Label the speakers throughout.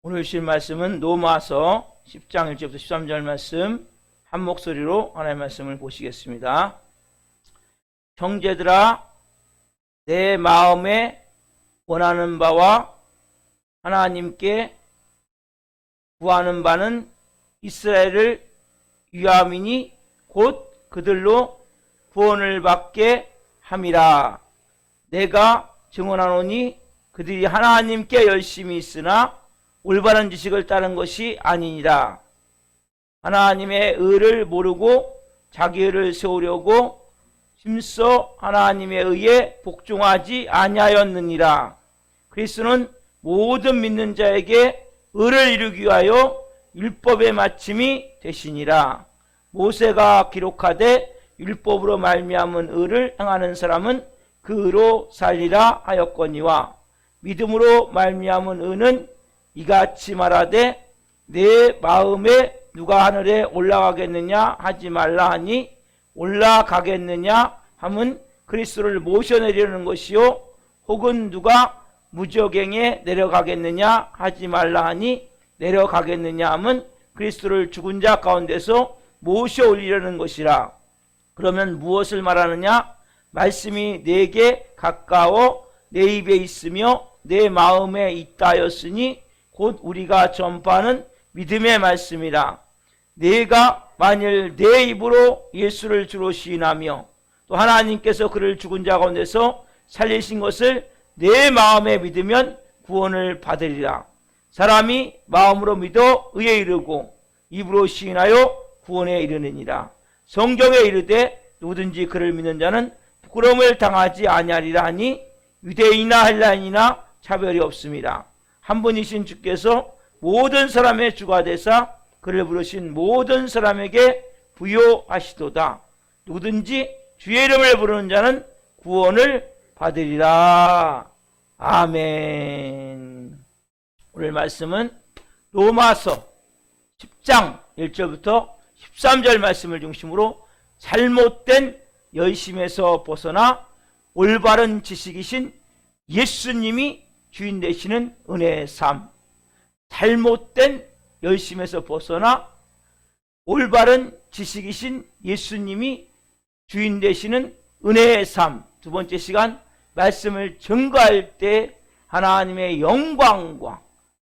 Speaker 1: 오늘 주실 말씀은 로마서 10장 1절부터 13절 말씀 한 목소리로 하나님의 말씀을 보시겠습니다. 형제들아, 내 마음에 원하는 바와 하나님께 구하는 바는 이스라엘을 위함이니 곧 그들로 구원을 받게 함이라. 내가 증언하노니 그들이 하나님께 열심히 있으나 올바른 지식을 따른 것이 아니니라. 하나님의 의를 모르고 자기 의를 세우려고 힘써 하나님의 의에 복종하지 아니하였느니라. 그리스도는 모든 믿는 자에게 의를 이루기 위하여 율법의 마침이 되시니라. 모세가 기록하되 율법으로 말미암은 의를 행하는 사람은 그 의로 살리라 하였거니와, 믿음으로 말미암은 의는 이같이 말하되 내 마음에 누가 하늘에 올라가겠느냐 하지 말라 하니, 올라가겠느냐 함은 그리스도를 모셔내려는 것이요, 혹은 누가 무저갱에 내려가겠느냐 하지 말라 하니, 내려가겠느냐 함은 그리스도를 죽은 자 가운데서 모셔 올리려는 것이라. 그러면 무엇을 말하느냐? 말씀이 내게 가까워 내 입에 있으며 내 마음에 있다 하였으니 곧 우리가 전파하는 믿음의 말씀이라. 내가 만일 내 입으로 예수를 주로 시인하며 또 하나님께서 그를 죽은 자 가운데서 살리신 것을 내 마음에 믿으면 구원을 받으리라. 사람이 마음으로 믿어 의에 이르고 입으로 시인하여 구원에 이르느니라. 성경에 이르되 누구든지 그를 믿는 자는 부끄러움을 당하지 아니하리라 하니, 유대인이나 헬라인이나 차별이 없습니다. 한 분이신 주께서 모든 사람의 주가 되사 그를 부르신 모든 사람에게 부요하시도다. 누구든지 주의 이름을 부르는 자는 구원을 받으리라. 아멘. 오늘 말씀은 로마서 10장 1절부터 13절 말씀을 중심으로 잘못된 열심에서 벗어나 올바른 지식이신 예수님이 주인 되시는 은혜의 삶, 잘못된 열심에서 벗어나 올바른 지식이신 예수님이 주인 되시는 은혜의 삶. 두 번째 시간 말씀을 증거할 때 하나님의 영광과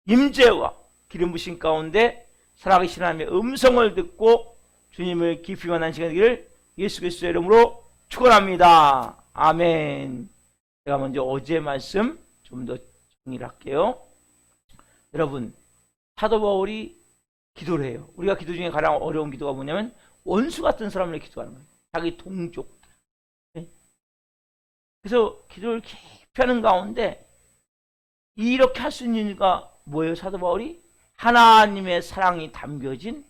Speaker 1: 임재와 기름 부신 가운데 살아계신 하나님의 음성을 듣고 주님을 깊이 만난 시간 되기를 예수 그리스도의 이름으로 축원합니다. 아멘. 제가 먼저 어제 말씀 좀 더 정리를 할게요. 여러분, 사도 바울이 기도를 해요. 우리가 기도 중에 가장 어려운 기도가 뭐냐면 원수 같은 사람을 기도하는 거예요. 자기 동족. 네? 그래서 기도를 깊이 하는 가운데 이렇게 할 수 있는 이유가 뭐예요? 사도 바울이 하나님의 사랑이 담겨진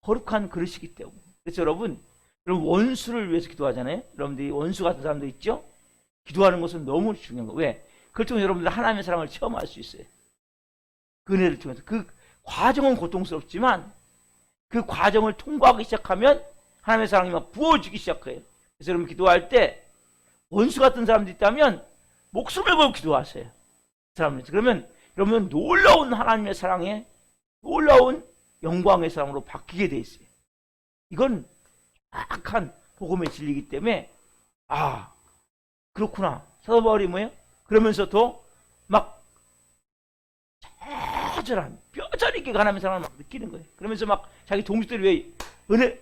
Speaker 1: 거룩한 그릇이기 때문에. 그래서 여러분 원수를 위해서 기도하잖아요. 여러분들이 원수 같은 사람도 있죠? 기도하는 것은 너무 중요한 거예요. 왜? 그걸 통해서 여러분들 하나님의 사랑을 체험할 수 있어요. 그 은혜를 통해서. 그 과정은 고통스럽지만 그 과정을 통과하기 시작하면 하나님의 사랑이 막 부어지기 시작해요. 그래서 여러분 기도할 때 원수 같은 사람들이 있다면 목숨을 걸고 기도하세요. 그 사람들. 그러면 여러분은 놀라운 하나님의 사랑에 놀라운 영광의 사랑으로 바뀌게 돼 있어요. 이건 정확한 복음의 진리이기 때문에, 아, 그렇구나. 사도 바울이 뭐예요? 그러면서도 막 처절한 뼈저리 있게 하나님의 사랑을 막 느끼는 거예요. 그러면서 막 자기 동족들이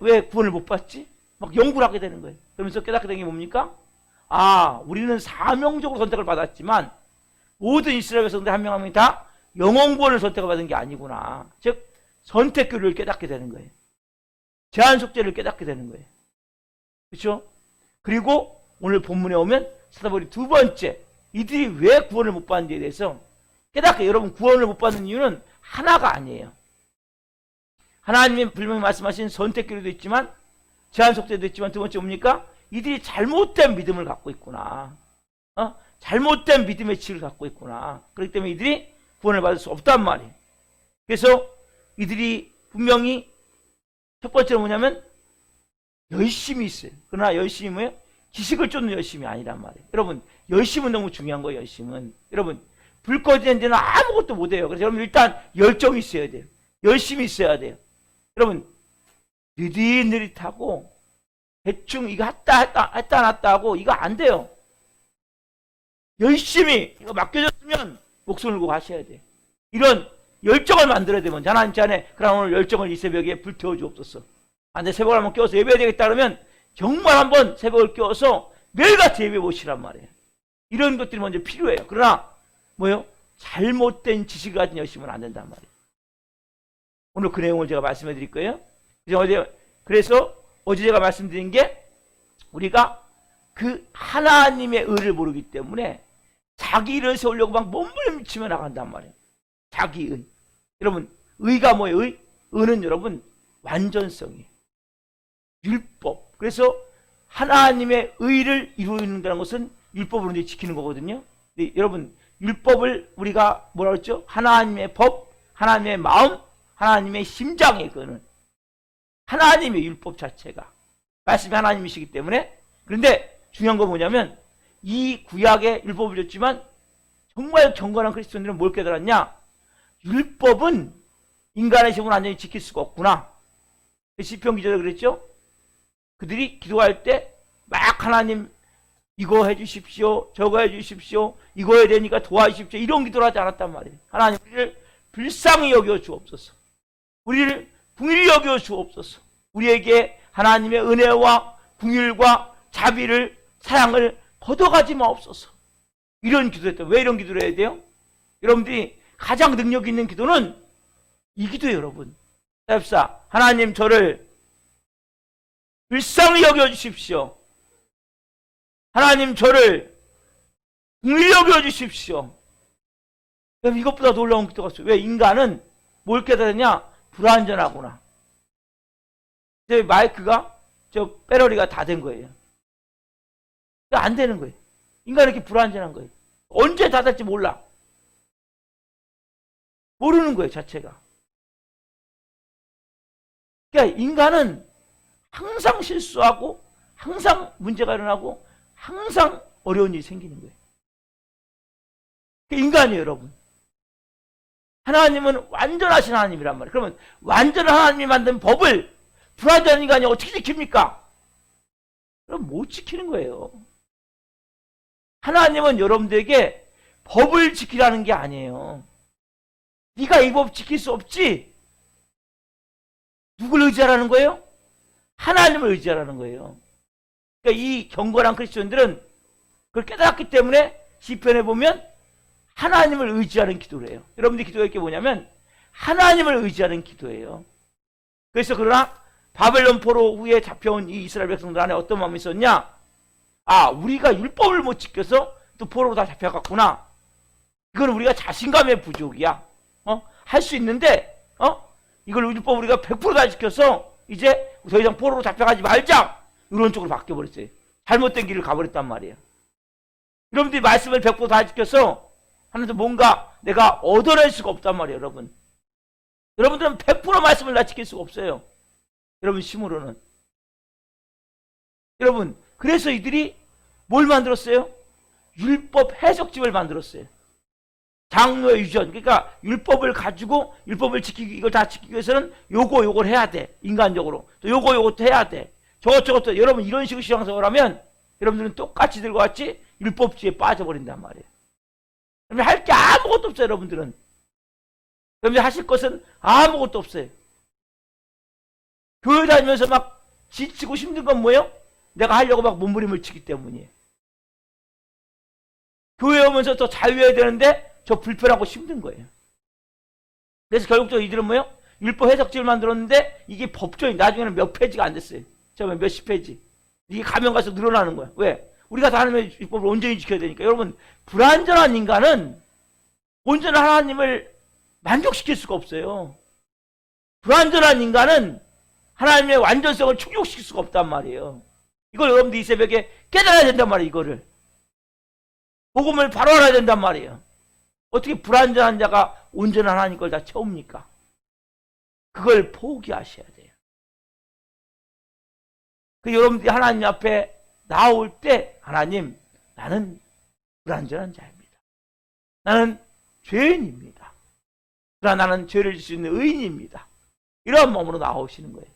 Speaker 1: 왜 구원을 못 받지? 막 연구를 하게 되는 거예요. 그러면서 깨닫게 된 게 뭡니까? 아, 우리는 사명적으로 선택을 받았지만 모든 이스라엘 백성들 한 명 한 명이 다 영원 구원을 선택을 받은 게 아니구나. 즉 선택교를 깨닫게 되는 거예요. 제한 속죄를 깨닫게 되는 거예요. 그렇죠? 그리고 오늘 본문에 오면 사도 바울이 두 번째, 이들이 왜 구원을 못 받는지에 대해서 깨닫게. 여러분, 구원을 못 받는 이유는 하나가 아니에요. 하나님이 분명히 말씀하신 선택교도 있지만 제한 속죄도 있지만, 두 번째 뭡니까? 이들이 잘못된 믿음을 갖고 있구나. 잘못된 믿음의 지를 갖고 있구나. 그렇기 때문에 이들이 구원을 받을 수 없단 말이에요. 그래서 이들이 분명히 첫 번째로 뭐냐면 열심히 있어요. 그러나 열심히 뭐예요? 지식을 쫓는 열심이 아니란 말이에요. 여러분, 열심은 너무 중요한 거예요. 열심은. 여러분, 불 꺼지는 데는 아무것도 못해요. 그래서 여러분 일단 열정이 있어야 돼요. 열심히 있어야 돼요. 여러분 느릿느릿하고 대충 이거 했다 놨다 하고 이거 안 돼요. 열심히 이거 맡겨졌으면 목숨을 걸고 하셔야 돼요. 이런 열정을 만들어야 되면 하나님 안에 그럼 오늘 열정을 이 새벽에 불태워 주옵소서. 내 새벽을 한번 깨워서 예배해야 되겠다 그러면 정말 한번 새벽을 깨워서 매일같이 예배 보시란 말이에요. 이런 것들이 먼저 필요해요. 그러나 뭐요? 잘못된 지식을 가진 열심은 안 된단 말이에요. 오늘 그 내용을 제가 말씀해 드릴 거예요. 그래서 어제 제가 말씀드린 게 우리가 그 하나님의 의를 모르기 때문에 자기 의를 세우려고 막 몸부림치며 나간단 말이에요. 자기 의. 여러분 의가 뭐예요? 의는 여러분 완전성이에요. 율법. 그래서 하나님의 의를 이루는다는 것은 율법으로 이제 지키는 거거든요. 근데 여러분 율법을 우리가 뭐라 그랬죠? 하나님의 법, 하나님의 마음, 하나님의 심장이에요. 그거는 하나님의 율법 자체가 말씀이 하나님이시기 때문에. 그런데 중요한 건 뭐냐면 이 구약에 율법을 줬지만 정말 경건한 그리스도인들은 뭘 깨달았냐? 율법은 인간의 힘으로 완전히 지킬 수가 없구나. 시편 기자도 그랬죠? 그들이 기도할 때 막 하나님 이거 해주십시오, 저거 해주십시오, 이거 해야 되니까 도와주십시오, 이런 기도를 하지 않았단 말이에요. 하나님 우리를 불쌍히 여겨 주옵소서. 우리를 긍휼히 여겨 주옵소서. 우리에게 하나님의 은혜와 긍휼과 자비를 사랑을 걷어가지 마옵소서. 이런 기도를 했다. 왜 이런 기도를 해야 돼요? 여러분들이 가장 능력 있는 기도는 이 기도예요. 여러분 합시다. 하나님 저를 불쌍히 여겨주십시오. 하나님 저를 긍휼히 여겨주십시오. 이것보다 놀라운 기도가 없어요. 왜? 인간은 뭘 깨달았냐? 불완전하구나. 제 마이크가 저 배터리가 다 된 거예요. 안 되는 거예요. 인간은 이렇게 불완전한 거예요. 언제 다 될지 몰라. 모르는 거예요, 자체가. 그러니까 인간은 항상 실수하고 항상 문제가 일어나고 항상 어려운 일이 생기는 거예요. 인간이에요, 여러분. 하나님은 완전하신 하나님이란 말이에요. 그러면 완전한 하나님이 만든 법을 불완전한 인간이 어떻게 지킵니까? 그럼 못 지키는 거예요. 하나님은 여러분들에게 법을 지키라는 게 아니에요. 네가 이 법 지킬 수 없지? 누굴 의지하라는 거예요? 하나님을 의지하라는 거예요. 그러니까 이 경건한 크리스천들은 그걸 깨달았기 때문에 시편에 보면 하나님을 의지하는 기도를 해요. 여러분들이 기도할 게 뭐냐면 하나님을 의지하는 기도예요. 그래서 그러나 바벨론 포로 후에 잡혀온 이 이스라엘 백성들 안에 어떤 마음이 있었냐? 우리가 율법을 못 지켜서 또 포로로 다 잡혀갔구나. 이건 우리가 자신감의 부족이야. 할 수 있는데 이걸 율법 우리가 100%다 지켜서 이제 더 이상 포로로 잡혀가지 말자. 이런 쪽으로 바뀌어버렸어요. 잘못된 길을 가버렸단 말이에요. 여러분들이 말씀을 100%다 지켜서 하면서 뭔가 내가 얻어낼 수가 없단 말이에요. 여러분들은 100% 말씀을 다 지킬 수가 없어요. 여러분 힘으로는. 여러분 그래서 이들이 뭘 만들었어요? 율법 해석집을 만들었어요. 장로의 유전. 그러니까 율법을 가지고 율법을 지키기, 이걸 다 지키기 위해서는 요걸 해야 돼. 인간적으로. 또 요것도 해야 돼. 저것도 여러분 이런 식으로 신앙생활을 하면 여러분들은 똑같이 들고 같이 율법주의에 빠져버린단 말이에요. 여러분 할 게 아무것도 없어요. 여러분들은. 여러분들 하실 것은 아무것도 없어요. 교회 다니면서 막 지치고 힘든 건 뭐예요? 내가 하려고 막 몸부림을 치기 때문이에요. 교회 오면서 또 자유해야 되는데 저 불편하고 힘든 거예요. 그래서 결국적으로 이들은 뭐예요? 율법 해석집을 만들었는데 이게 법조인 나중에는 몇 페이지가 안 됐어요. 처음에 몇십 페이지. 이게 가면 가서 늘어나는 거야. 왜? 우리가 다 하나님의 율법을 온전히 지켜야 되니까. 여러분 불완전한 인간은 온전한 하나님을 만족시킬 수가 없어요. 불완전한 인간은 하나님의 완전성을 충족시킬 수가 없단 말이에요. 이걸 여러분들 이 새벽에 깨달아야 된단 말이에요. 이거를 복음을 바로 알아야 된단 말이에요. 어떻게 불완전한 자가 온전한 하나님 걸 다 채웁니까? 그걸 포기하셔야 돼요. 여러분들이 하나님 앞에 나올 때 하나님 나는 불완전한 자입니다. 나는 죄인입니다. 그러나 나는 죄를 질 수 있는 의인입니다. 이런 마음으로 나오시는 거예요.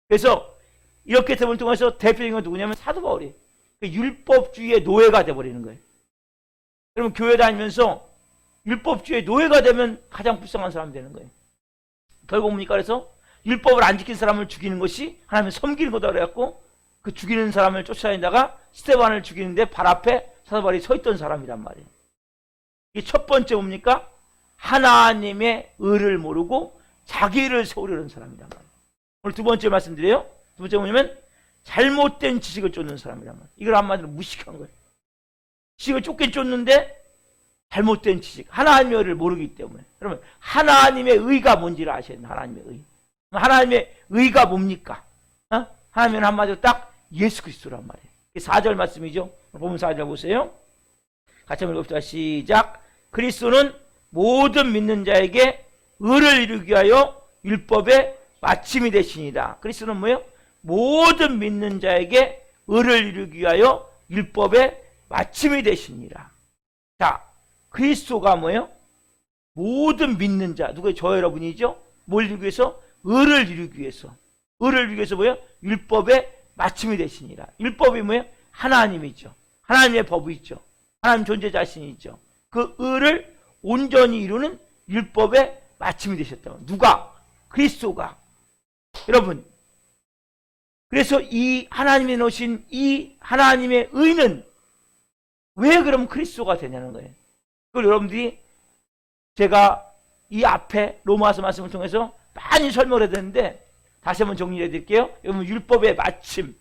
Speaker 1: 그래서 이렇게 되면 통해서 대표적인 건 누구냐면 사도 바울이에요. 그 율법주의의 노예가 돼버리는 거예요. 그러면 교회 다니면서 율법주의의 노예가 되면 가장 불쌍한 사람이 되는 거예요. 결국 뭡니까? 그래서 율법을 안 지킨 사람을 죽이는 것이 하나님을 섬기는 거다 그래갖고 그 죽이는 사람을 쫓아다니다가 스데반을 죽이는데 발 앞에 사도 바울이 서 있던 사람이란 말이에요. 이 첫 번째 뭡니까? 하나님의 의를 모르고 자기 의를 세우려는 사람이란 말이에요. 오늘 두 번째 말씀드려요. 두 번째 뭐냐면 잘못된 지식을 쫓는 사람이란 말이에요. 이걸 한마디로 무식한 거예요. 지식을 쫓긴 쫓는데 잘못된 지식, 하나님의 의를 모르기 때문에. 그러면 하나님의 의가 뭔지를 아셔야 돼요. 하나님의 의. 하나님의 의가 뭡니까? 하나님은 한마디로 딱 예수 그리스도란 말이에요. 4절 말씀이죠. 보면 4절 보세요. 같이 한번 읽읍시다. 시작. 그리스도는 모든 믿는 자에게 의를 이루기 위하여 율법의 마침이 되시니라. 그리스도는 뭐예요? 모든 믿는 자에게 의를 이루기 위하여 율법의 마침이 되시니라. 자, 그리스도가 뭐예요? 모든 믿는 자, 누가 저 여러분이죠? 뭘 이루기 위해서? 의를 이루기 위해서. 의를 이루기 위해서 뭐예요? 율법의 마침이 되시니라. 율법이 뭐예요? 하나님이죠. 하나님의 법이 있죠. 하나님 존재 자신이 있죠. 그 의를 온전히 이루는 율법의 마침이 되셨다. 누가? 그리스도가. 여러분, 그래서 이 하나님이 놓으신 이 하나님의 의는 왜 그럼 그리스도가 되냐는 거예요. 그걸 여러분들이 제가 이 앞에 로마서 말씀을 통해서 많이 설명을 해야 되는데 다시 한번 정리해 드릴게요. 여러분, 율법의 마침,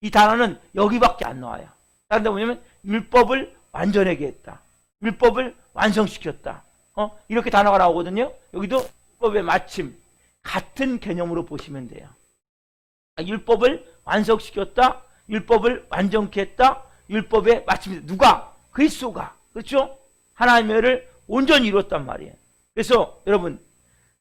Speaker 1: 이 단어는 여기밖에 안 나와요. 다른 데 뭐냐면 율법을 완전하게 했다, 율법을 완성시켰다, 이렇게 단어가 나오거든요. 여기도 율법의 마침, 같은 개념으로 보시면 돼요. 율법을 완성시켰다, 율법을 완전케 했다, 율법의 마침이다. 누가? 그리스도가. 그렇죠? 하나님의 의를 온전히 이뤘단 말이에요. 그래서 여러분,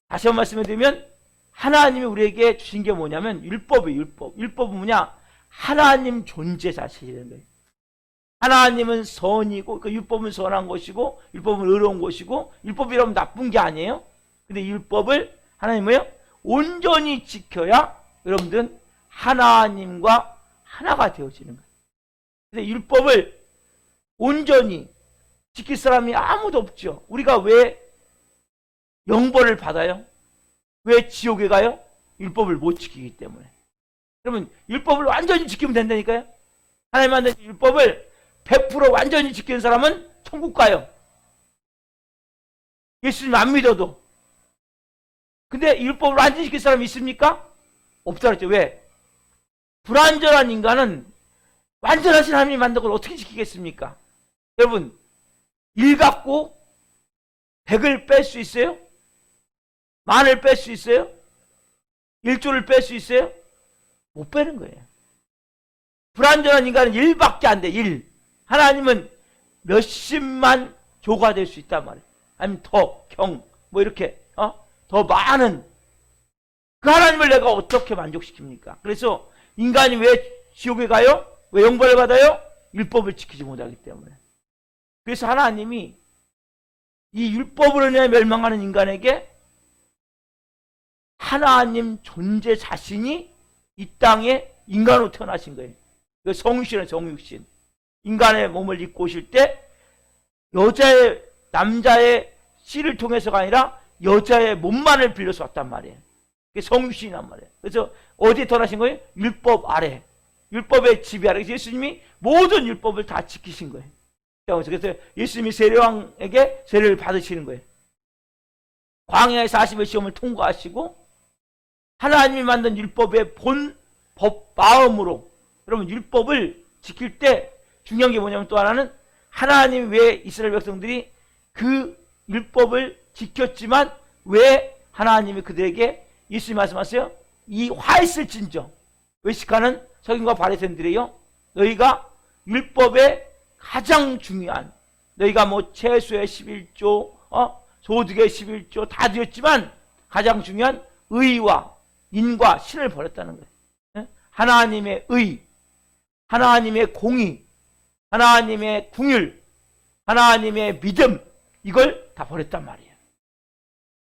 Speaker 1: 다시 한번 말씀해 드리면 하나님이 우리에게 주신 게 뭐냐면 율법이에요. 율법. 율법은 뭐냐? 하나님 존재 자체라는 거예요. 하나님은 선이고, 그 율법은 선한 것이고, 율법은 의로운 것이고, 율법이라면 나쁜 게 아니에요. 근데 율법을 하나님 뭐예요? 온전히 지켜야 여러분들은 하나님과 하나가 되어지는 거예요. 근데 율법을 온전히 지킬 사람이 아무도 없죠. 우리가 왜 영벌을 받아요? 왜 지옥에 가요? 율법을 못 지키기 때문에. 그러면 율법을 완전히 지키면 된다니까요. 하나님 만든 율법을 100% 완전히 지키는 사람은 천국 가요. 예수님 안 믿어도. 근데 율법을 완전히 지킬 사람이 있습니까? 없다 그랬죠. 왜? 불완전한 인간은 완전하신 하나님이 만든 걸 어떻게 지키겠습니까? 여러분, 1 갖고 100을 뺄 수 있어요? 만을 뺄 수 있어요? 1조를 뺄 수 있어요? 못 빼는 거예요. 불완전한 인간은 1밖에 안 돼. 1. 하나님은 몇십만 조가 될 수 있단 말이에요. 아니면 더, 뭐 이렇게 더 많은 그 하나님을 내가 어떻게 만족시킵니까? 그래서 인간이 왜 지옥에 가요? 왜 영벌을 받아요? 율법을 지키지 못하기 때문에. 그래서 하나님이 이 율법으로 인해 멸망하는 인간에게 하나님 존재 자신이 이 땅에 인간으로 태어나신 거예요. 성육신은 성육신. 인간의 몸을 입고 오실 때 남자의 씨를 통해서가 아니라 여자의 몸만을 빌려서 왔단 말이에요. 그게 성육신이란 말이에요. 그래서 어디에 태어나신 거예요? 율법 아래. 율법의 지배 아래. 예수님이 모든 율법을 다 지키신 거예요. 그래서 예수님이 세례왕에게 세례를 받으시는 거예요. 광야의 40의 시험을 통과하시고 하나님이 만든 율법의 본 법 마음으로, 여러분 율법을 지킬 때 중요한 게 뭐냐면 또 하나는 하나님이 왜 이스라엘 백성들이 그 율법을 지켰지만 왜 하나님이 그들에게 예수님 말씀하세요? 이 화 있을진저 외식하는 서기관과 바리새인들이요, 너희가 율법의 가장 중요한, 너희가 뭐 채소의 11조 소득의 11조 다 드렸지만 가장 중요한 의와 인과 신을 버렸다는 거예요. 하나님의 의, 하나님의 공의, 하나님의 궁율, 하나님의 믿음, 이걸 다 버렸단 말이에요.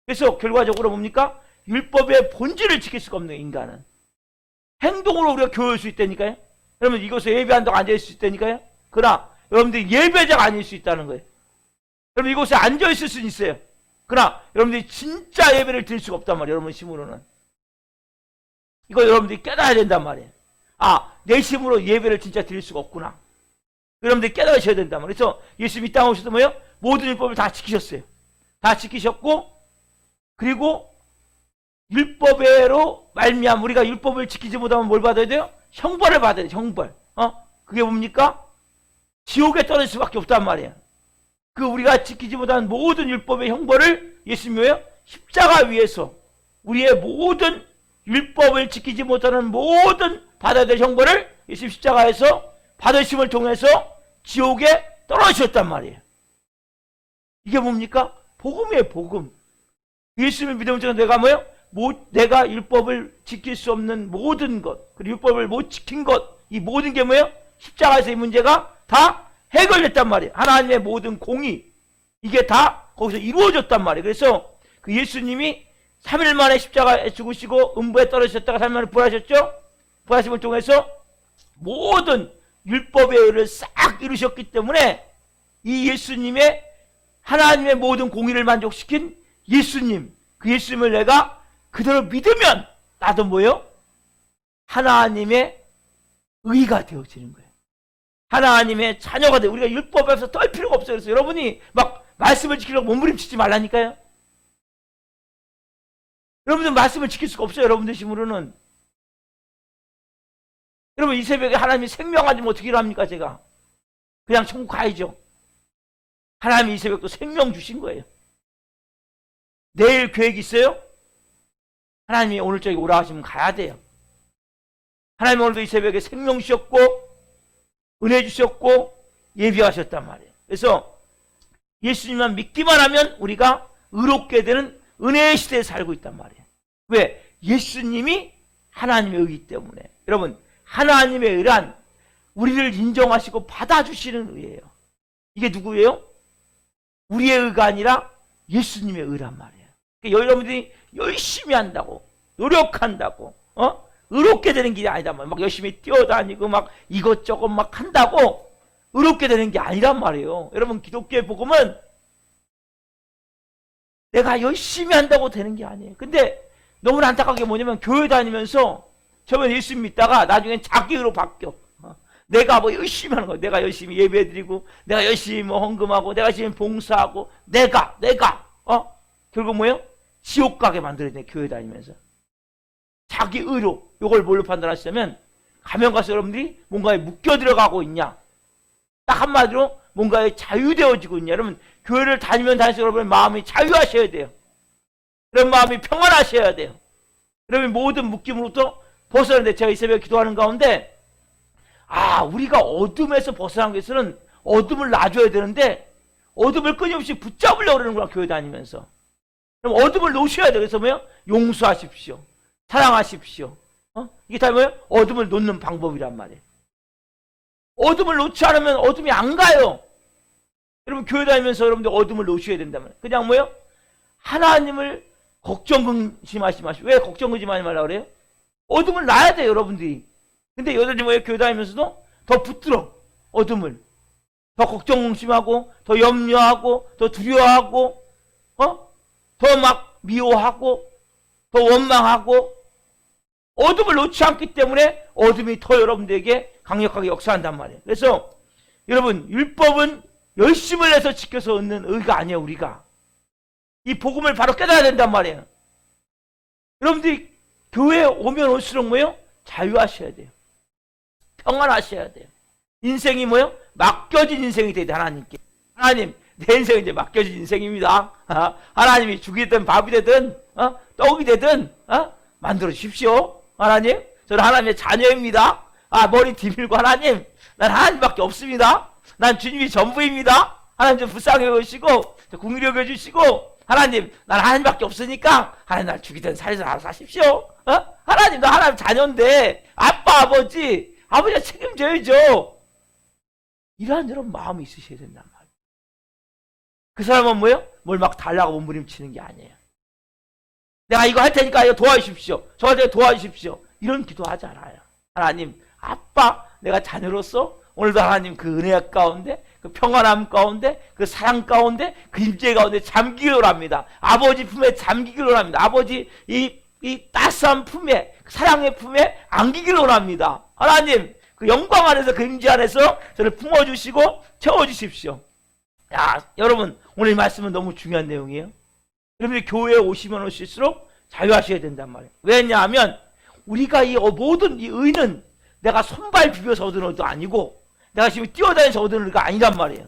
Speaker 1: 그래서 결과적으로 뭡니까? 율법의 본질을 지킬 수가 없는 인간은 행동으로 우리가 교회할 수 있다니까요. 여러분 이곳에 예배한다고 앉아있을 수 있다니까요. 그러나 여러분들이 예배자가 아닐 수 있다는 거예요. 여러분 이곳에 앉아있을 수는 있어요. 그러나 여러분들이 진짜 예배를 드릴 수가 없단 말이에요. 여러분 힘으로는. 이거 여러분들이 깨달아야 된단 말이에요. 아, 내 힘으로 예배를 진짜 드릴 수가 없구나. 여러분들이 깨달으셔야 된단 말이에요. 그래서 예수님이 땅에 오셔서 뭐예요? 모든 율법을 다 지키셨어요. 다 지키셨고, 그리고 율법으로 말미암아 우리가 율법을 지키지 못하면 뭘 받아야 돼요? 형벌을 받아야 돼요. 형벌. 그게 뭡니까? 지옥에 떨어질 수밖에 없단 말이에요. 그 우리가 지키지 못한 모든 율법의 형벌을 예수님이 십자가 위에서 우리의 모든 율법을 지키지 못하는 모든 받아야 될 형벌을 예수님 십자가에서 받으심을 통해서 지옥에 떨어지셨단 말이에요. 이게 뭡니까? 복음이에요. 복음. 예수님을 믿으면 내가 뭐예요? 내가 율법을 지킬 수 없는 모든 것, 그리고 율법을 못 지킨 것, 이 모든 게 뭐예요? 십자가에서 이 문제가 다 해결됐단 말이에요. 하나님의 모든 공의, 이게 다 거기서 이루어졌단 말이에요. 그래서 그 예수님이 3일 만에 십자가에 죽으시고 음부에 떨어지셨다가 3일 만에 부활하셨죠? 부활하심을 통해서 모든 율법의 의를 싹 이루셨기 때문에 이 예수님의 하나님의 모든 공의를 만족시킨 예수님, 그 예수님을 내가 그대로 믿으면 나도 뭐예요? 하나님의 의가 되어지는 거예요. 하나님의 자녀가 돼. 우리가 율법 앞에서 떨 필요가 없어요. 그래서 여러분이 막 말씀을 지키려고 몸부림치지 말라니까요. 여러분들 말씀을 지킬 수가 없어요. 여러분들 힘으로는. 여러분 이 새벽에 하나님이 생명 안 주면 어떻게 합니까? 제가 그냥 천국 가야죠. 하나님이 이 새벽도 생명 주신 거예요. 내일 계획 있어요? 하나님이 오늘 저기 오라 하시면 가야 돼요. 하나님 오늘도 이 새벽에 생명 주셨고 은혜 주셨고 예비하셨단 말이에요. 그래서 예수님만 믿기만 하면 우리가 의롭게 되는 은혜의 시대에 살고 있단 말이에요. 왜? 예수님이 하나님의 의이기 때문에. 여러분 하나님의 의란 우리를 인정하시고 받아주시는 의예요. 이게 누구예요? 우리의 의가 아니라 예수님의 의란 말이에요. 그러니까 여러분들이 열심히 한다고 노력한다고 의롭게 되는 길이 아니다. 막 열심히 뛰어다니고 막 이것저것 막 한다고 의롭게 되는 게 아니란 말이에요. 여러분 기독교의 복음은 내가 열심히 한다고 되는 게 아니에요. 근데 너무나 안타깝게 뭐냐면 교회 다니면서 처음에 예수 믿다가 나중엔 자기 의로 바뀌어. 내가 뭐 열심히 하는 거야. 내가 열심히 예배드리고 내가 열심히 뭐 헌금하고 내가 열심히 봉사하고 내가 결국 뭐예요? 지옥 가게 만들어야 교회 다니면서. 자기 의로. 이걸 뭘로 판단하시냐면 가면 가서 여러분들이 뭔가에 묶여 들어가고 있냐, 딱 한마디로 뭔가에 자유되어지고 있냐. 여러분 교회를 다니면 다닐수록 여러분 마음이 자유하셔야 돼요. 그런 마음이 평안하셔야 돼요. 여러분 모든 묶임으로부터 벗어나는데 제가 이 새벽에 기도하는 가운데 우리가 어둠에서 벗어나기 위해서는 어둠을 놔줘야 되는데 어둠을 끊임없이 붙잡으려고 그러는구나. 교회 다니면서. 그럼 어둠을 놓으셔야 돼요. 그래서 뭐예요? 용서하십시오. 사랑하십시오. 이게 다 뭐예요? 어둠을 놓는 방법이란 말이에요. 어둠을 놓지 않으면 어둠이 안 가요. 여러분 교회 다니면서 여러분들 어둠을 놓으셔야 된단 말이에요. 그냥 뭐예요? 하나님을 걱정근심하지 마시고. 왜 걱정근심하지 말라고 그래요? 어둠을 놔야 돼요. 여러분들이. 근데 여전히 뭐예요? 교회 다니면서도 더 붙들어. 어둠을. 더 걱정심하고 더 염려하고 더 두려워하고 더 막 미워하고 더 원망하고 어둠을 놓지 않기 때문에 어둠이 더 여러분들에게 강력하게 역사한단 말이에요. 그래서 여러분 율법은 열심을 내서 지켜서 얻는 의가 아니에요. 우리가 이 복음을 바로 깨달아야 된단 말이에요. 여러분들이 교회에 오면 올수록 뭐예요? 자유하셔야 돼요. 평안하셔야 돼요. 인생이 뭐예요? 맡겨진 인생이 돼야 돼. 하나님께. 하나님 내 인생은 이제 맡겨진 인생입니다. 하나님이 죽이든 밥이 되든 떡이 되든 만들어 주십시오. 하나님 저는 하나님의 자녀입니다. 머리 뒤밀고 하나님 난 하나님밖에 없습니다. 난 주님이 전부입니다. 하나님 좀 불쌍히 여기시고 궁휼히 여겨주시고 하나님 난 하나님밖에 없으니까 하나님 날 죽이든 살리든 알아서 하십시오. 하나님 나 하나님 자녀인데 아빠 아버지가 책임져야죠. 이러한 여러분 마음이 있으셔야 된단 말이에요. 그 사람은 뭐예요? 뭘 막 달라고 몸부림치는 게 아니에요. 내가 이거 할 테니까 이거 도와주십시오. 저한테 도와주십시오. 이런 기도하지 않아요. 하나님, 아빠, 내가 자녀로서 오늘도 하나님 그 은혜 가운데, 그 평안함 가운데, 그 사랑 가운데, 그 임재 가운데 잠기기를 합니다. 아버지 품에 잠기기를 합니다. 아버지 이 따스한 품에, 사랑의 품에 안기기를 합니다. 하나님, 그 영광 안에서, 그 임재 안에서 저를 품어주시고 채워주십시오. 야, 여러분, 오늘 이 말씀은 너무 중요한 내용이에요. 여러분이 교회에 오시면 오실수록 자유하셔야 된단 말이에요. 왜냐하면 우리가 이 모든 이 의는 내가 손발 비벼서 얻은 의도 아니고 내가 지금 뛰어다니면서 얻은 의가 아니란 말이에요.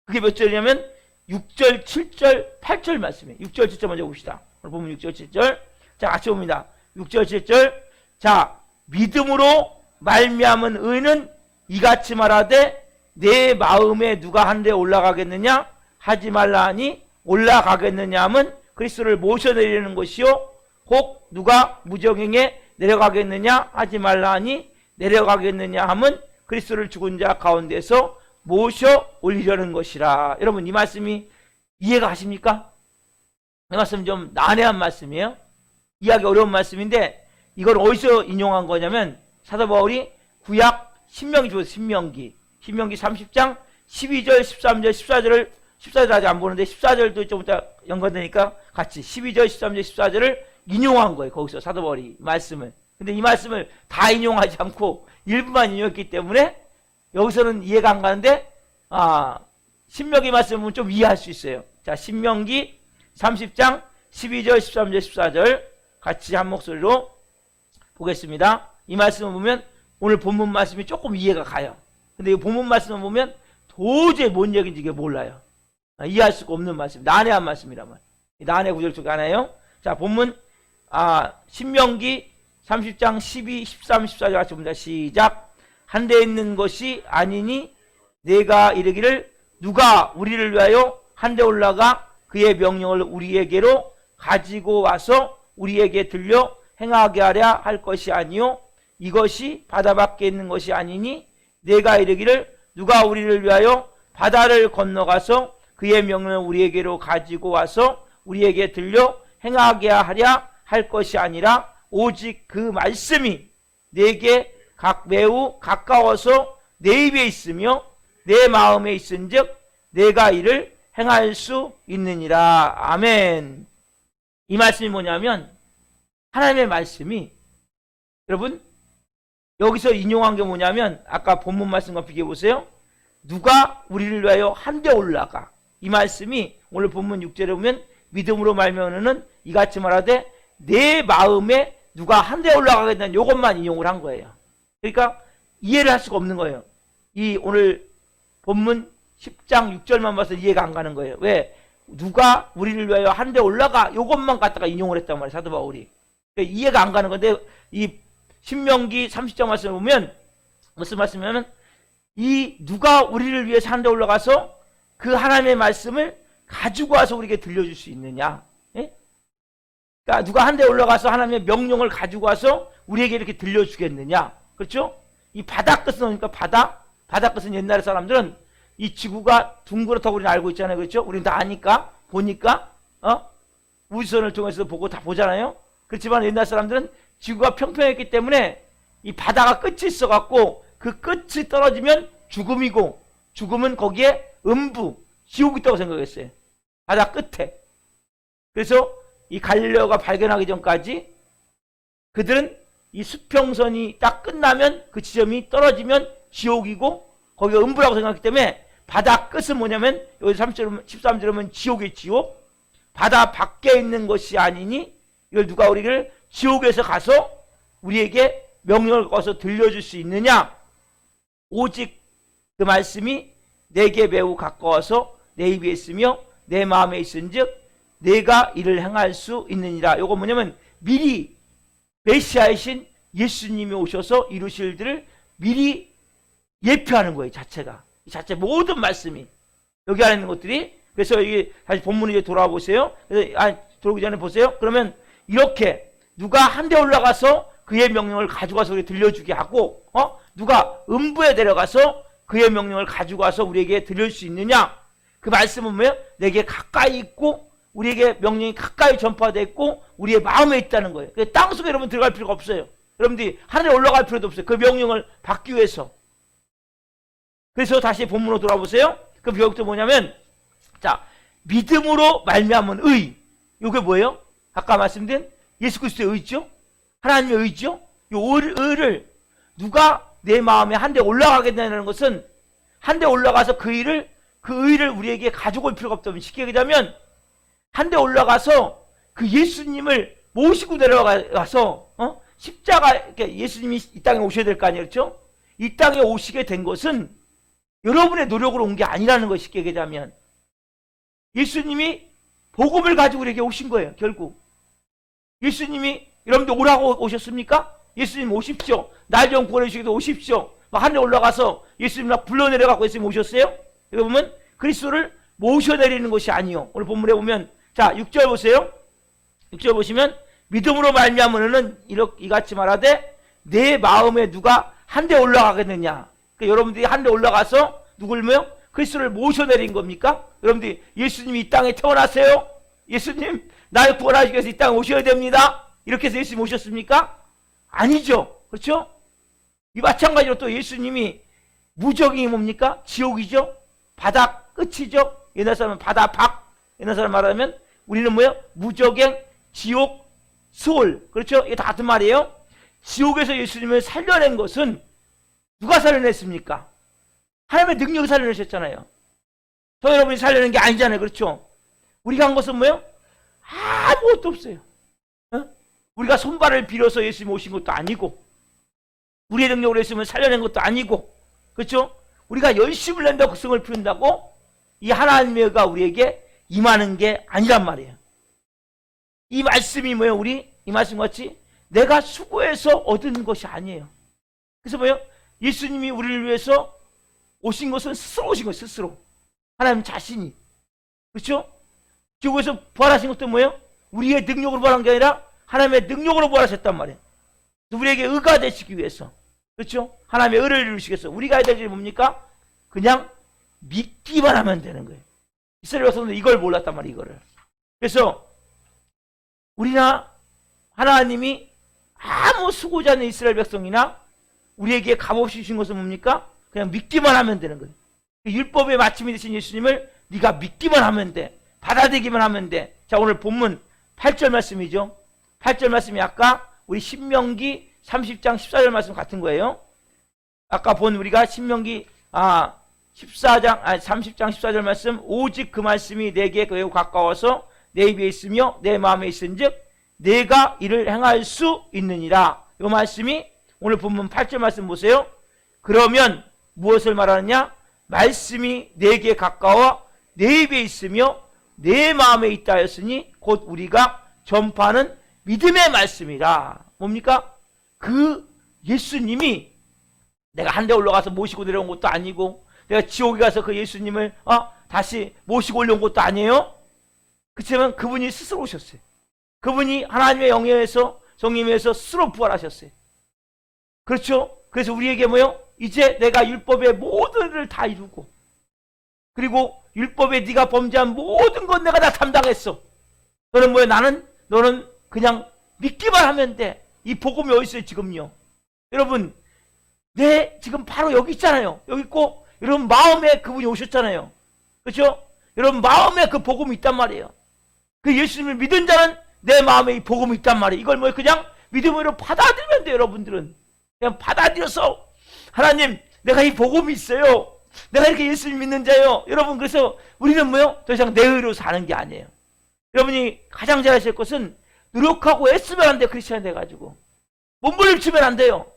Speaker 1: 그게 몇 절이냐면 6절, 7절, 8절 말씀이에요. 6절, 7절 먼저 봅시다. 오늘 보면 6절, 7절. 자, 같이 봅니다. 6절, 7절. 자, 믿음으로 말미암은 의는 이같이 말하되 내 마음에 누가 한데 올라가겠느냐? 하지 말라 하니 올라가겠느냐 하면 그리스도를 모셔내리는 것이요. 혹 누가 무정행에 내려가겠느냐? 하지 말라 하니 내려가겠느냐 하면 그리스도를 죽은 자 가운데서 모셔 올리려는 것이라. 여러분, 이 말씀이 이해가 가십니까? 이 말씀 좀 난해한 말씀이에요. 이해하기 어려운 말씀인데 이걸 어디서 인용한 거냐면 사도 바울이 구약 신명기 중에서 신명기 30장 12절, 13절, 14절을 14절 아직 안 보는데 14절도 좀 이따 연관되니까 같이 12절, 13절, 14절을 인용한 거예요. 거기서 사도 바울이 말씀을. 근데 이 말씀을 다 인용하지 않고 일부만 인용했기 때문에 여기서는 이해가 안 가는데 신명기 말씀은 좀 이해할 수 있어요. 자, 신명기 30장 12절, 13절, 14절 같이 한 목소리로 보겠습니다. 이 말씀을 보면 오늘 본문 말씀이 조금 이해가 가요. 근데 이 본문 말씀을 보면 도저히 뭔 얘기인지 이게 몰라요. 이해할 수가 없는 말씀, 난해한 말씀이란 말이에요. 난해 구절 중에 하나예요. 자, 본문 신명기 30장 12, 13, 14절 같이 봅니다. 시작. 한데 있는 것이 아니니 내가 이르기를 누가 우리를 위하여 한데 올라가 그의 명령을 우리에게로 가지고 와서 우리에게 들려 행하게 하랴 할 것이 아니요 이것이 바다 밖에 있는 것이 아니니 내가 이르기를 누가 우리를 위하여 바다를 건너가서 그의 명령을 우리에게로 가지고 와서 우리에게 들려 행하게 하랴 할 것이 아니라 오직 그 말씀이 내게 매우 가까워서 내 입에 있으며 내 마음에 있은즉 내가 이를 행할 수 있느니라. 아멘. 이 말씀이 뭐냐면 하나님의 말씀이 여러분 여기서 인용한 게 뭐냐면 아까 본문 말씀과 비교해 보세요. 누가 우리를 위하여 한데 올라가. 이 말씀이 오늘 본문 6절에 보면 믿음으로 말미암는 이같이 말하되 내 마음에 누가 한데 올라가겠다는 이것만 인용을 한 거예요. 그러니까 이해를 할 수가 없는 거예요. 이 오늘 본문 10장 6절만 봐서 이해가 안 가는 거예요. 왜? 누가 우리를 위하여 한데 올라가 이것만 갖다가 인용을 했단 말이에요. 사도 바울이. 그러니까 이해가 안 가는 건데 이 신명기 30장 말씀을 보면 무슨 말씀이냐면 이 누가 우리를 위해서 한데 올라가서 그 하나님의 말씀을 가지고 와서 우리에게 들려줄 수 있느냐. 예? 그러니까 누가 한데 올라가서 하나님의 명령을 가지고 와서 우리에게 이렇게 들려주겠느냐. 그렇죠? 이 바다 끝은 오니까 바다 끝은 옛날에 사람들은 이 지구가 둥그렇다고 우리는 알고 있잖아요. 그렇죠? 우리는 다 아니까 보니까 우주선을 통해서 보고 다 보잖아요. 그렇지만 옛날 사람들은 지구가 평평했기 때문에 이 바다가 끝이 있어갖고 그 끝이 떨어지면 죽음이고 죽음은 거기에 음부, 지옥이 있다고 생각했어요. 바다 끝에. 그래서 이 갈릴레오가 발견하기 전까지 그들은 이 수평선이 딱 끝나면 그 지점이 떨어지면 지옥이고 거기가 음부라고 생각했기 때문에 바다 끝은 뭐냐면 여기 13절에 보면 지옥의 지옥, 바다 밖에 있는 것이 아니니 이걸 누가 우리를 지옥에서 가서 우리에게 명령을 꺼서 들려줄 수 있느냐. 오직 그 말씀이 내게 매우 가까워서 내 입에 있으며 내 마음에 있은즉 내가 이를 행할 수 있느니라. 이거 뭐냐면 미리 메시아이신 예수님이 오셔서 이루실 일들을 미리 예표하는 거예요. 자체가. 이 자체 모든 말씀이 여기 안에 있는 것들이. 그래서 여기 다시 본문에 이제 돌아와 보세요. 그래서 들어오기 전에 보세요. 그러면 이렇게 누가 한데 올라가서 그의 명령을 가져가서 우리 들려주게 하고 누가 음부에 내려가서 그의 명령을 가지고 와서 우리에게 들려줄 수 있느냐. 그 말씀은 뭐예요? 내게 가까이 있고 우리에게 명령이 가까이 전파되어 있고 우리의 마음에 있다는 거예요. 땅속에 여러분 들어갈 필요가 없어요. 여러분들이 하늘에 올라갈 필요도 없어요. 그 명령을 받기 위해서. 그래서 다시 본문으로 돌아보세요. 그 비유도 뭐냐면, 자, 믿음으로 말미암은 의. 이게 뭐예요? 아까 말씀드린 예수 그리스도의 의죠? 하나님의 의죠? 이 의를 누가 내 마음에 한데 올라가게 된다는 것은 한데 올라가서 그 의를 우리에게 가지고 올 필요가 없다면 쉽게 얘기하자면 한데 올라가서 그 예수님을 모시고 내려가서 십자가 이렇게 예수님이 이 땅에 오셔야 될 거 아니에요, 그렇죠? 이 땅에 오시게 된 것은 여러분의 노력으로 온 게 아니라는 것이 쉽게 얘기하자면 예수님이 복음을 가지고 우리에게 오신 거예요, 결국. 예수님이 여러분들 오라고 오셨습니까? 예수님 오십시오. 날 좀 구원해 주시기도 오십시오. 막 하늘에 올라가서 예수님 막 불러내려가고 예수님 오셨어요? 여기 보면 그리스도를 모셔내리는 것이 아니요. 오늘 본문에 보면 자 6절 보세요. 6절 보시면 믿음으로 말미암으는 이같이 말하되 내 마음에 누가 한데 올라가겠느냐. 그러니까 여러분들이 한데 올라가서 누굴 모여? 그리스도를 모셔내린 겁니까? 여러분들이 예수님이 이 땅에 태어나세요? 예수님 나를 구원하시기 위해서 이 땅에 오셔야 됩니다. 이렇게 해서 예수님 오셨습니까? 아니죠. 그렇죠? 이 마찬가지로 또 예수님이 무적이 뭡니까? 지옥이죠. 바다 끝이죠. 옛날 사람은 바다 밖. 옛날 사람 말하면 우리는 뭐예요? 무적행, 지옥, 소울. 그렇죠? 이게 다 같은 말이에요. 지옥에서 예수님을 살려낸 것은 누가 살려냈습니까? 하나님의 능력이 살려내셨잖아요. 저 여러분이 살려낸 게 아니잖아요. 그렇죠? 우리가 한 것은 뭐예요? 아무것도 없어요. 우리가 손발을 빌어서 예수님 오신 것도 아니고 우리의 능력으로 예수님을 살려낸 것도 아니고 그렇죠? 우리가 열심을 낸다고 그 성을 피운다고 이 하나님의 의가 우리에게 임하는 게 아니란 말이에요. 이 말씀이 뭐예요? 우리 이 말씀 같이 내가 수고해서 얻은 것이 아니에요. 그래서 뭐예요? 예수님이 우리를 위해서 오신 것은 스스로 오신 거예요. 스스로. 하나님 자신이. 그렇죠? 지옥에서 부활하신 것도 뭐예요? 우리의 능력으로 부활한 게 아니라 하나님의 능력으로 부활하셨단 말이에요. 우리에게 의가 되시기 위해서. 그렇죠? 하나님의 의를 이루시기 위해서. 우리가 해야 될 일이 뭡니까? 그냥 믿기만 하면 되는 거예요. 이스라엘 백성들은 이걸 몰랐단 말이에요. 이거를. 그래서 우리나 하나님이 아무 수고지 않는 이스라엘 백성이나 우리에게 값없이 주신 것은 뭡니까? 그냥 믿기만 하면 되는 거예요. 율법의 마침이 되신 예수님을 네가 믿기만 하면 돼. 받아들이기만 하면 돼. 자, 오늘 본문 8절 말씀이죠. 8절 말씀이 아까 우리 신명기 30장 14절 말씀 같은 거예요. 아까 본 우리가 신명기 30장 14절 말씀 오직 그 말씀이 내게 매우 가까워서 내 입에 있으며 내 마음에 있은즉 내가 이를 행할 수 있느니라. 이 말씀이 오늘 본문 8절 말씀 보세요. 그러면 무엇을 말하느냐? 말씀이 내게 가까워 내 입에 있으며 내 마음에 있다 하였으니 곧 우리가 전파하는 믿음의 말씀이라. 뭡니까? 그 예수님이 내가 한데 올라가서 모시고 내려온 것도 아니고 내가 지옥에 가서 그 예수님을 다시 모시고 올려온 것도 아니에요. 그렇지만 그분이 스스로 오셨어요. 그분이 하나님의 영예에서 성님에서 스스로 부활하셨어요. 그렇죠? 그래서 우리에게 뭐요? 이제 내가 율법의 모든 일을 다 이루고 그리고 율법에 네가 범죄한 모든 건 내가 다 담당했어. 너는 뭐야? 너는 그냥 믿기만 하면 돼. 이 복음이 어디 있어요 지금요? 여러분 지금 바로 여기 있잖아요. 여기 있고 여러분 마음에 그분이 오셨잖아요. 그렇죠? 여러분 마음에 그 복음이 있단 말이에요. 그 예수님을 믿은 자는 내 마음에 이 복음이 있단 말이에요. 이걸 뭐 그냥 믿음으로 받아들이면 돼요. 여러분들은 그냥 받아들여서 하나님 내가 이 복음이 있어요. 내가 이렇게 예수님 믿는 자예요. 여러분 그래서 우리는 뭐요? 더 이상 내 의로 사는 게 아니에요. 여러분이 가장 잘하실 것은 노력하고 애쓰면 안 돼요. 크리스찬 돼가지고 몸부림치면 안 돼요.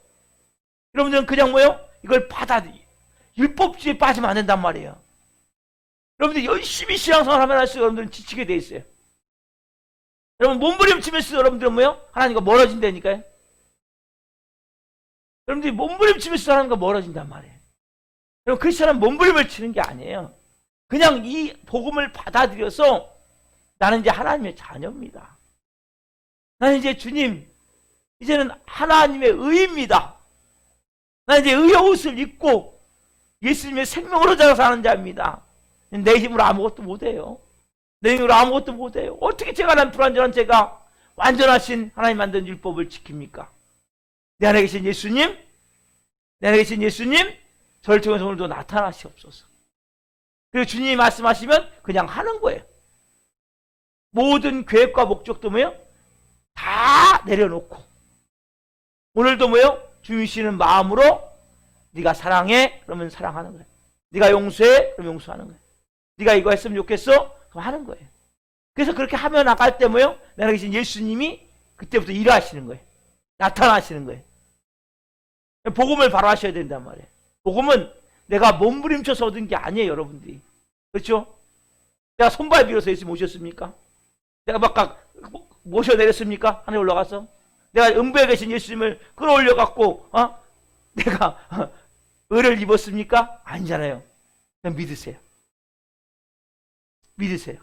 Speaker 1: 여러분들은 그냥 뭐요? 이걸 율법주의에 빠지면 안 된단 말이에요. 여러분들 열심히 신앙생활 하면 할수록 여러분들은 지치게 돼 있어요. 여러분 몸부림치면서 여러분들은 뭐요? 하나님과 멀어진다니까요. 여러분들이 몸부림치면서 하나님과 멀어진단 말이에요. 여러분 크리스찬은 몸부림을 치는 게 아니에요. 그냥 이 복음을 받아들여서 나는 이제 하나님의 자녀입니다. 나는 이제 주님 이제는 하나님의 의입니다. 나는 이제 의의 옷을 입고 예수님의 생명으로 자라 사는 자입니다. 내 힘으로 아무것도 못해요. 내 힘으로 아무것도 못해요. 어떻게 제가 난 불완전한 제가 완전하신 하나님 만든 율법을 지킵니까? 내 안에 계신 예수님, 내 안에 계신 예수님, 저를 통해서 오늘도 나타나시옵소서. 그리고 주님이 말씀하시면 그냥 하는 거예요. 모든 계획과 목적도 뭐예요? 다 내려놓고 오늘도 뭐예요? 주이시는 마음으로 네가 사랑해? 그러면 사랑하는 거예요. 네가 용서해? 그럼 용서하는 거예요. 네가 이거 했으면 좋겠어? 그럼 하는 거예요. 그래서 그렇게 하며 나갈 때 뭐예요? 내 안에 계신 예수님이 그때부터 일하시는 거예요. 나타나시는 거예요. 복음을 바로 하셔야 된단 말이에요. 복음은 내가 몸부림쳐서 얻은 게 아니에요, 여러분들이. 그렇죠? 내가 손발 빌어서 예수님 오셨습니까? 내가 막 모셔내렸습니까? 하늘에 올라가서? 내가 음부에 계신 예수님을 끌어올려갖고, 내가 의를 입었습니까? 아니잖아요. 그냥 믿으세요. 믿으세요.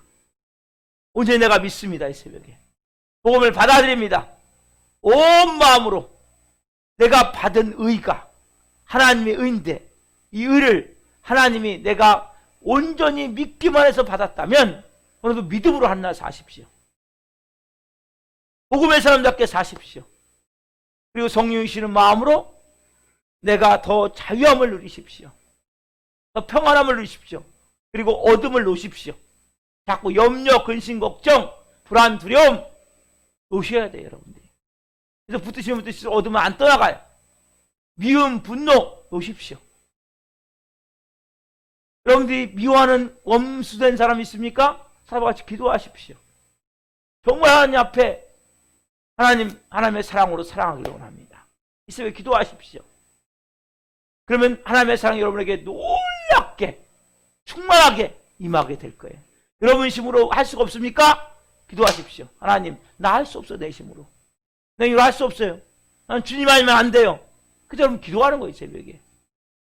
Speaker 1: 온전히 내가 믿습니다, 이 새벽에. 복음을 받아들입니다. 온 마음으로 내가 받은 의가 하나님의 의인데, 이 의를 하나님이 내가 온전히 믿기만 해서 받았다면 오늘도 믿음으로 한날 사십시오. 복음의 사람답게 사십시오. 그리고 성령이시는 마음으로 내가 더 자유함을 누리십시오. 더 평안함을 누리십시오. 그리고 어둠을 놓으십시오. 자꾸 염려, 근심, 걱정, 불안, 두려움 놓으셔야 돼요, 여러분들이. 그래서 붙으시면 붙으시면 어둠은 안 떠나가요. 미움, 분노 놓으십시오. 여러분들이 미워하는 원수된 사람 있습니까? 사람과 같이 기도하십시오. 정말 하나님 앞에 하나님의 사랑으로 사랑하기를 원합니다. 이 새벽에 기도하십시오. 그러면 하나님의 사랑이 여러분에게 놀랍게 충만하게 임하게 될 거예요. 여러분 힘으로 할 수가 없습니까? 기도하십시오. 하나님, 나 할 수 없어, 내 힘으로. 내 힘으로 할 수 없어요. 난 주님 아니면 안 돼요. 그저 여러분 기도하는 거예요, 새벽에.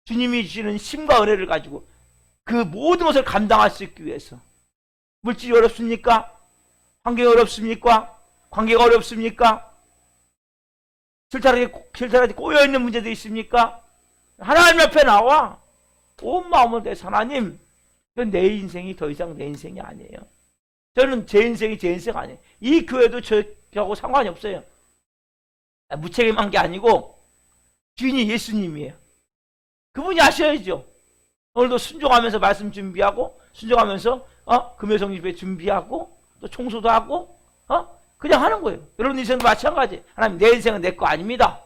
Speaker 1: 주님이 주시는 힘과 은혜를 가지고 그 모든 것을 감당할 수 있기 위해서. 물질이 어렵습니까? 환경이 어렵습니까? 관계가 어렵습니까? 실타락에 꼬여있는 문제도 있습니까? 하나님 앞에 나와 온 마음을 다해서 하나님, 내 인생이 더 이상 내 인생이 아니에요. 저는 제 인생이 제 인생 아니에요. 이 교회도 저하고 상관이 없어요. 무책임한 게 아니고 주인이 예수님이에요. 그분이 아셔야죠. 오늘도 순종하면서 말씀 준비하고 순종하면서 금요성 예배 준비하고 또 청소도 하고 그냥 하는 거예요. 여러분 인생도 마찬가지. 하나님, 내 인생은 내 거 아닙니다.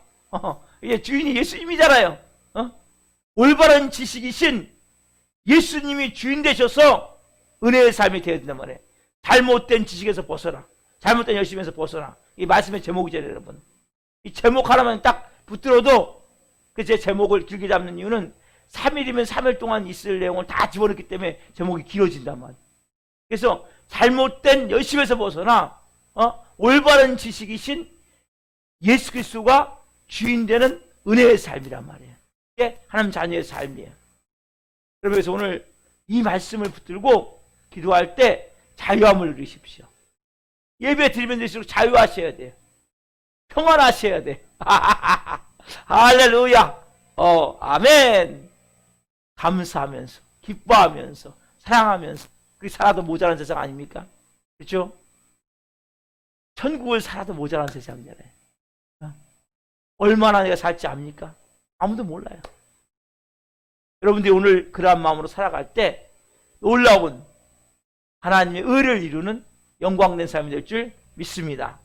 Speaker 1: 이게 주인이 예수님이잖아요. 올바른 지식이신 예수님이 주인 되셔서 은혜의 삶이 되어야 된단 말이에요. 잘못된 지식에서 벗어나, 잘못된 열심에서 벗어나. 이 말씀의 제목이잖아요, 여러분. 이 제목 하나만 딱 붙들어도 그 제 제목을 길게 잡는 이유는 3일이면 3일 동안 있을 내용을 다 집어넣기 때문에 제목이 길어진단 말이에요. 그래서 잘못된 열심에서 벗어나 올바른 지식이신 예수 그리스도가 주인 되는 은혜의 삶이란 말이에요. 이게 하나님 자녀의 삶이에요. 그래서 오늘 이 말씀을 붙들고 기도할 때 자유함을 누리십시오. 예배 드리면 될수록 자유하셔야 돼요. 평안하셔야 돼. 할렐루야. 아멘. 감사하면서, 기뻐하면서, 사랑하면서, 그게 살아도 모자란 세상 아닙니까? 그렇죠? 천국을 살아도 모자란 세상이잖아요. 얼마나 내가 살지 압니까? 아무도 몰라요. 여러분들이 오늘 그러한 마음으로 살아갈 때 놀라운 하나님의 의를 이루는 영광된 삶이 될 줄 믿습니다.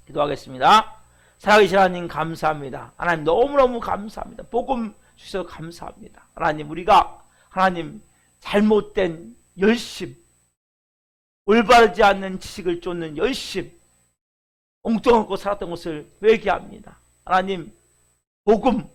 Speaker 1: 기도하겠습니다. 살아계신 하나님 감사합니다. 하나님 너무너무 감사합니다. 복음 주셔서 감사합니다. 하나님, 우리가 하나님 잘못된 열심, 올바르지 않는 지식을 쫓는 열심, 엉뚱한 거 살았던 것을 회개합니다. 하나님, 복음,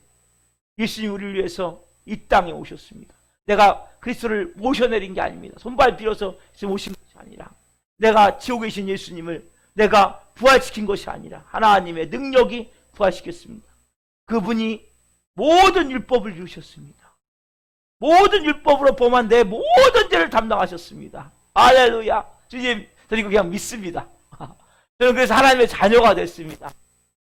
Speaker 1: 예수님 우리를 위해서 이 땅에 오셨습니다. 내가 그리스도를 모셔내린 게 아닙니다. 손발 빌어서 모신 것이 아니라 내가 지옥에 계신 예수님을 내가 부활시킨 것이 아니라 하나님의 능력이 부활시켰습니다. 그분이 모든 율법을 이루셨습니다. 모든 율법으로 범한 내 모든 죄를 담당하셨습니다. 할렐루야. 주님, 저는 그냥 믿습니다. 저는 그래서 하나님의 자녀가 됐습니다.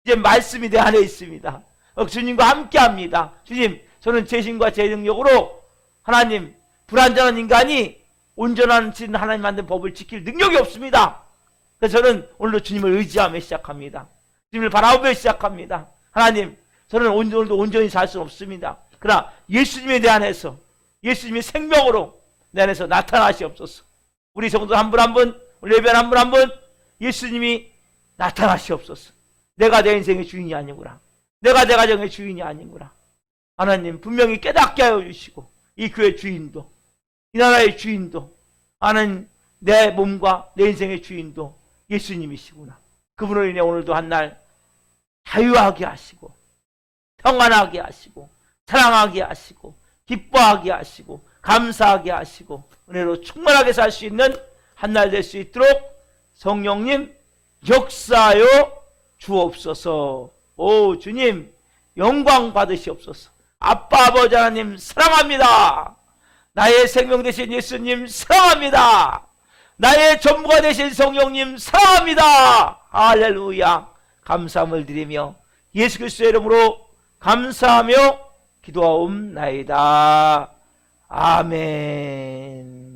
Speaker 1: 이제 말씀이 내 안에 있습니다. 주님과 함께합니다. 주님, 저는 제 힘과 제 능력으로 하나님, 불완전한 인간이 온전한 하나님 만든 법을 지킬 능력이 없습니다. 그래서 저는 오늘도 주님을 의지하며 시작합니다. 주님을 바라보며 시작합니다. 하나님, 저는 오늘도 온전히 살 수는 없습니다. 그러나 예수님에 대한해서, 예수님의 생명으로 내 안에서 나타나시옵소서. 우리 성도 한 분 한 분, 우리 예배한 한 분 한 분, 예수님이 나타나시옵소서. 내가 내 인생의 주인이 아니구나. 내가 내 가정의 주인이 아니구나. 하나님 분명히 깨닫게 하여 주시고, 이 교회 주인도, 이 나라의 주인도, 나는 내 몸과 내 인생의 주인도 예수님이시구나. 그분으로 인해 오늘도 한 날 자유하게 하시고, 평안하게 하시고, 사랑하게 하시고, 기뻐하게 하시고, 감사하게 하시고, 은혜로 충만하게 살 수 있는 한 날 될 수 있도록 성령님 역사하여 주옵소서. 오 주님, 영광 받으시옵소서. 아빠 아버지 하나님 사랑합니다. 나의 생명 되신 예수님 사랑합니다. 나의 전부가 되신 성령님 사랑합니다. 할렐루야. 감사함을 드리며 예수 그리스도의 이름으로 감사하며 기도하옵나이다. 아멘.